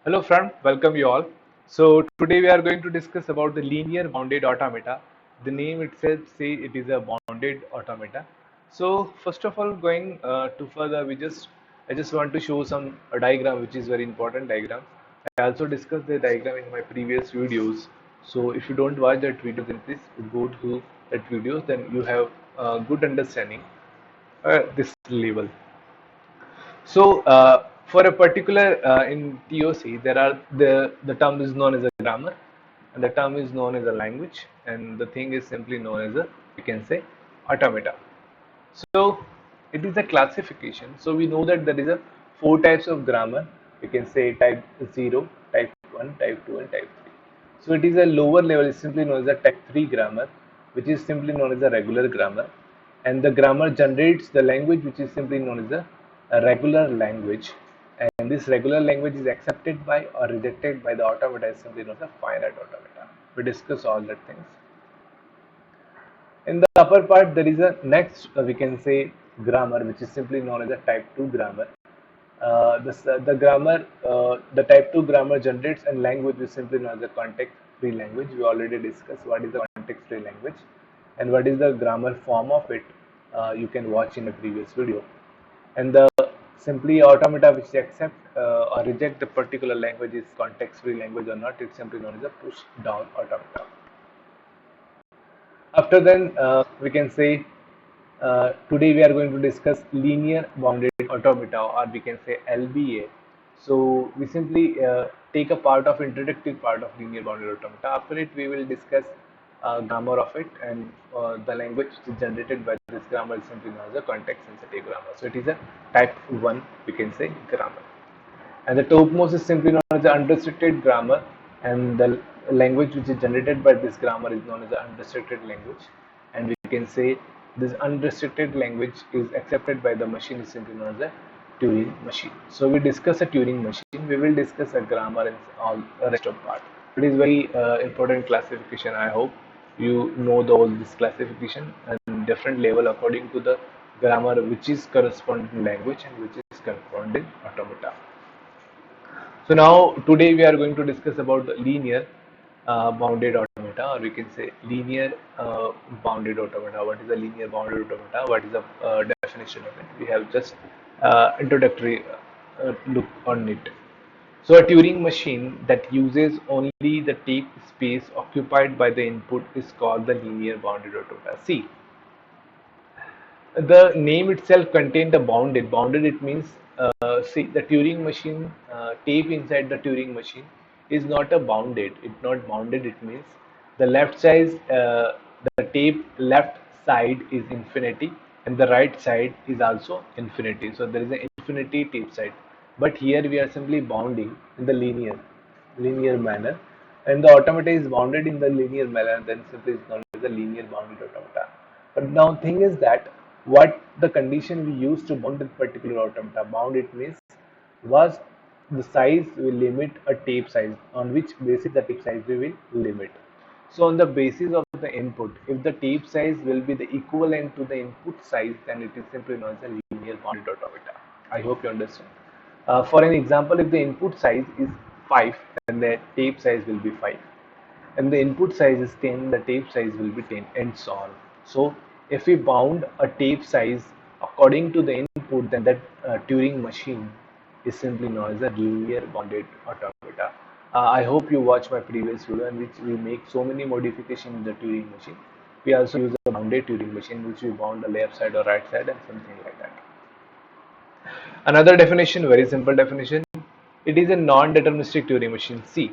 Hello friend, welcome you all. So today we are going to discuss about the linear bounded automata. The name itself say it is a bounded automata. So first of all, going to further, I just want to show some a diagram which is very important diagram. I also discussed the diagram in my previous videos. So if you don't watch that video, then please go to that videos. Then you have good understanding this level. So for a particular in TOC, there are the term is known as a grammar, and the term is known as a language, and the thing is simply known as a we can say automata. So it is a classification. So we know that there is a four types of grammar. We can say type 0, type 1, type 2, and type 3. So it is a lower level, is simply known as a type 3 grammar, which is simply known as a regular grammar. And the grammar generates the language which is simply known as a regular language. And this regular language is accepted by or rejected by the automata is simply known as a finite automata. We discuss all that things. In the upper part, there is a next, we can say, grammar, which is simply known as a type 2 grammar. The type 2 grammar generates a language which is simply known as a context-free language. We already discussed what is the context-free language and what is the grammar form of it. You can watch in a previous video. And the simply automata which accept or reject the particular language is context-free language or not. It's simply known as a push-down automata. After then, we can say today we are going to discuss linear bounded automata, or we can say LBA. So we simply take a part of introductory part of linear bounded automata. After it, we will discuss grammar of it, and the language which is generated by this grammar is simply known as a context sensitive grammar. So it is a type 1, we can say, grammar. And the topmost is simply known as the unrestricted grammar, and the language which is generated by this grammar is known as the unrestricted language. And we can say this unrestricted language is accepted by the machine is simply known as a Turing machine. So we discuss a Turing machine, we will discuss a grammar and all the rest of part. It is very important classification. I hope you know all this classification and different level according to the grammar which is corresponding language and which is corresponding automata. So now today we are going to discuss about the linear bounded automata, or we can say linear bounded automata. What is a linear bounded automata? What is the definition of it? We have just introductory look on it. So a Turing machine that uses only the tape space occupied by the input is called the linear bounded automata. See, the name itself contained the bounded. Bounded it means see the Turing machine tape inside the Turing machine is not a bounded. It's not bounded. It means the left side, the tape left side is infinity, and the right side is also infinity. So there is an infinity tape side. But here we are simply bounding in the linear manner, and the automata is bounded in the linear manner. Then simply is known as the linear bounded automata. But now thing is that what the condition we use to bound that particular automata. Bound it means was the size will limit a tape size, on which basis the tape size we will limit. So on the basis of the input, if the tape size will be the equivalent to the input size, then it is simply known as a linear bounded automata. I hope you understand. For an example, if the input size is 5, then the tape size will be 5, and the input size is 10, the tape size will be 10, and so on. So if we bound a tape size according to the input, then that Turing machine is simply known as a linear bounded automata. I hope you watched my previous video in which we make so many modifications in the Turing machine. We also use a bounded Turing machine which we bound the left side or right side and something like that. Another definition, very simple definition, it is a non-deterministic Turing machine. See,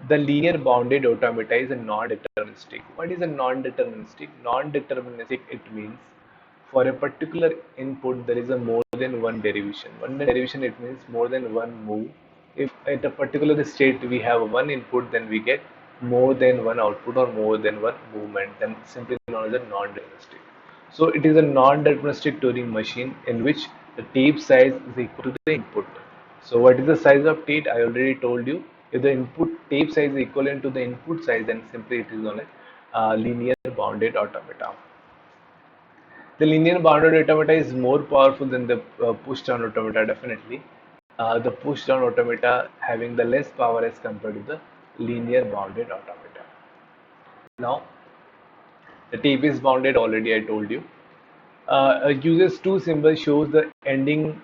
the linear bounded automata is a non-deterministic. What is a non-deterministic? Non-deterministic, it means for a particular input there is a more than one derivation. One derivation, it means more than one move. If at a particular state we have one input, then we get more than one output or more than one movement. Then simply known as a non-deterministic. So it is a non-deterministic Turing machine in which the tape size is equal to the input. So what is the size of tape? I already told you. If the input tape size is equivalent to the input size, then simply it is known as linear bounded automata. The linear bounded automata is more powerful than the push down automata, definitely. the push down automata having the less power as compared to the linear bounded automata. Now, the tape is bounded already, I told you. Uses two symbols shows the ending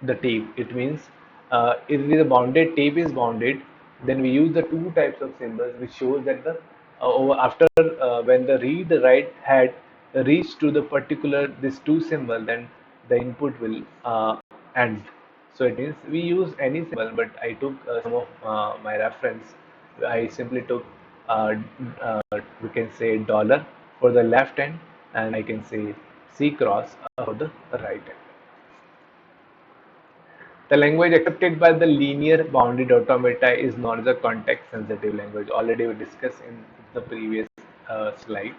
the tape. It means if it is a bounded tape is bounded, then we use the two types of symbols which shows that the after when the read write head reach to the particular this two symbol, then the input will end. So it means we use any symbol, but I took some of my reference. I simply took uh, we can say dollar for the left hand, and I can say C cross for the right hand. The language accepted by the linear bounded automata is not the context sensitive language. Already we discussed in the previous slide,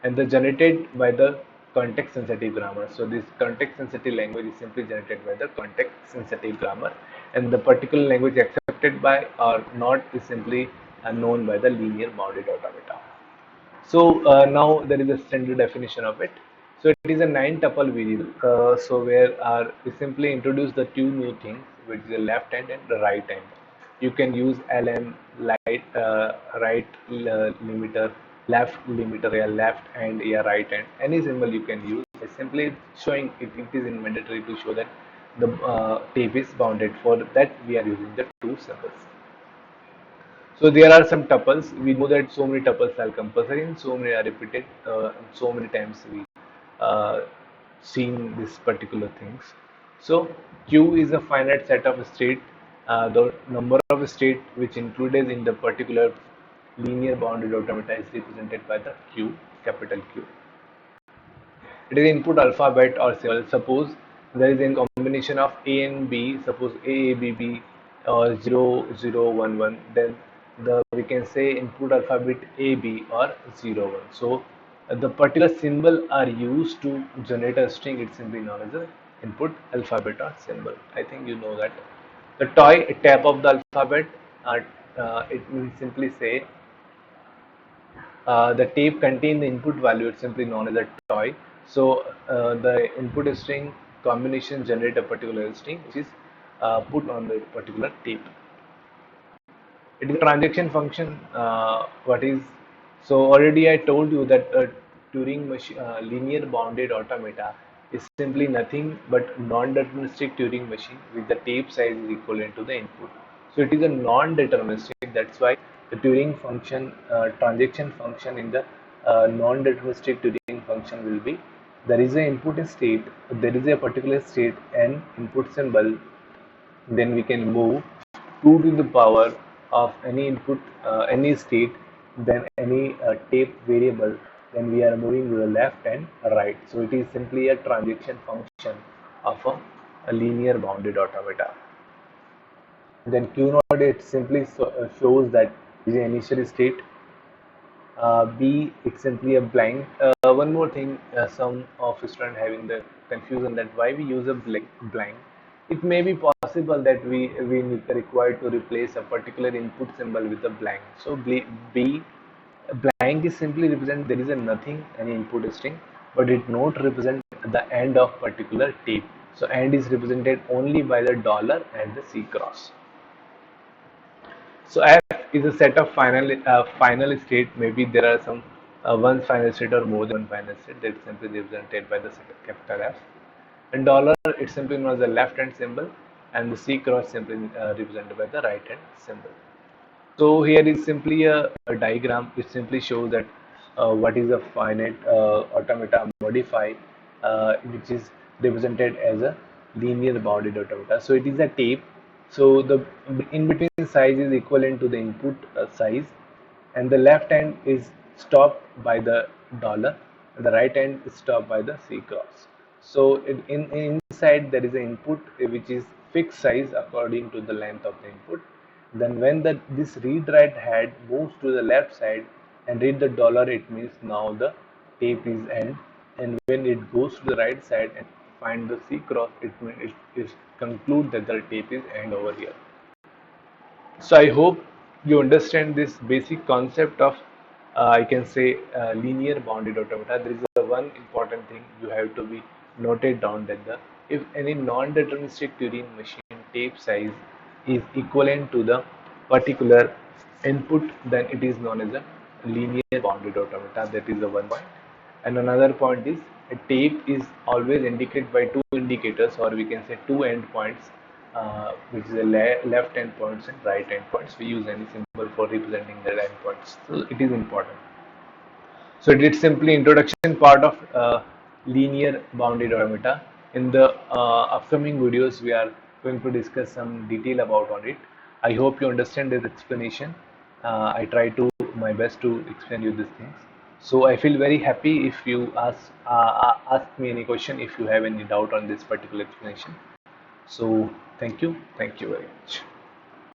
and the generated by the context sensitive grammar. So this context sensitive language is simply generated by the context sensitive grammar, and the particular language accepted by or not is simply known by the linear bounded automata. So now there is a standard definition of it. So it is a nine tuple variable. So where we simply introduce the two new things, which is the left hand and the right hand. You can use lm, right limiter, left limiter, yeah, left and yeah, right hand. Any symbol you can use. It's simply showing it is mandatory to show that the tape is bounded. For that we are using the two symbols. So there are some tuples. We know that so many tuples are compulsory and so many are repeated. So many times we uh, seen this particular things. So Q is a finite set of state. The number of state which included in the particular linear bounded automata is represented by the Q, capital Q. It is input alphabet or symbol. Suppose there is a combination of A and B, suppose AABB or 0011, then we can say input alphabet AB or 01. So the particular symbol are used to generate a string. It's simply known as a input alphabet or symbol. I think you know that. The toy tap of the alphabet, it will simply say the tape contains the input value. It's simply known as a toy. So the input string combination generate a particular string which is put on the particular tape. It is a transaction function. What is so already I told you that Turing machine, linear bounded automata is simply nothing but non-deterministic Turing machine with the tape size is equivalent to the input. So it is a non-deterministic. That's why the Turing function, transaction function in the non-deterministic Turing function will be there is a input state, there is a particular state and input symbol, then we can move 2 to the power of any input, any state, then any tape variable, then we are moving to the left and right. So it is simply a transaction function of a linear bounded automata. Then Q naught, it simply shows that is the initial state. B, it's simply a blank. One more thing, some of students having the confusion that why we use a blank. It may be possible that we required to replace a particular input symbol with a blank. So B blank is simply represent there is a nothing any input string, but it not represent the end of particular tape. So end is represented only by the dollar and the C cross. So F is a set of final state. Maybe there are some one final state or more than one final state that is simply represented by the set of capital F. And dollar it's simply known as the left hand symbol, and the C cross simply represented by the right hand symbol. So here is simply a diagram. It simply shows that what is a finite automata modified, which is represented as a linear bounded automata. So it is a tape. So the in between size is equivalent to the input size, and the left hand is stopped by the dollar, and the right hand is stopped by the C cross. So inside there is an input which is fixed size according to the length of the input. Then when this read write head moves to the left side and read the dollar, it means now the tape is end. And when it goes to the right side and find the C cross, it means it is conclude that the tape is end over here. So I hope you understand this basic concept of I can say linear bounded automata. There is one important thing you have to be noted down that if any non-deterministic Turing machine tape size is equivalent to the particular input, then it is known as a linear bounded automata. That is the one point. And another point is a tape is always indicated by two indicators, or we can say two endpoints, which is the left endpoints and right endpoints. We use any symbol for representing the endpoints. So it is important. So it's simply introduction part of linear bounded automata. In the upcoming videos, we are going to discuss some detail about on it. I hope you understand this explanation. I try to my best to explain you these things. So I feel very happy if you ask me any question if you have any doubt on this particular explanation. So thank you very much.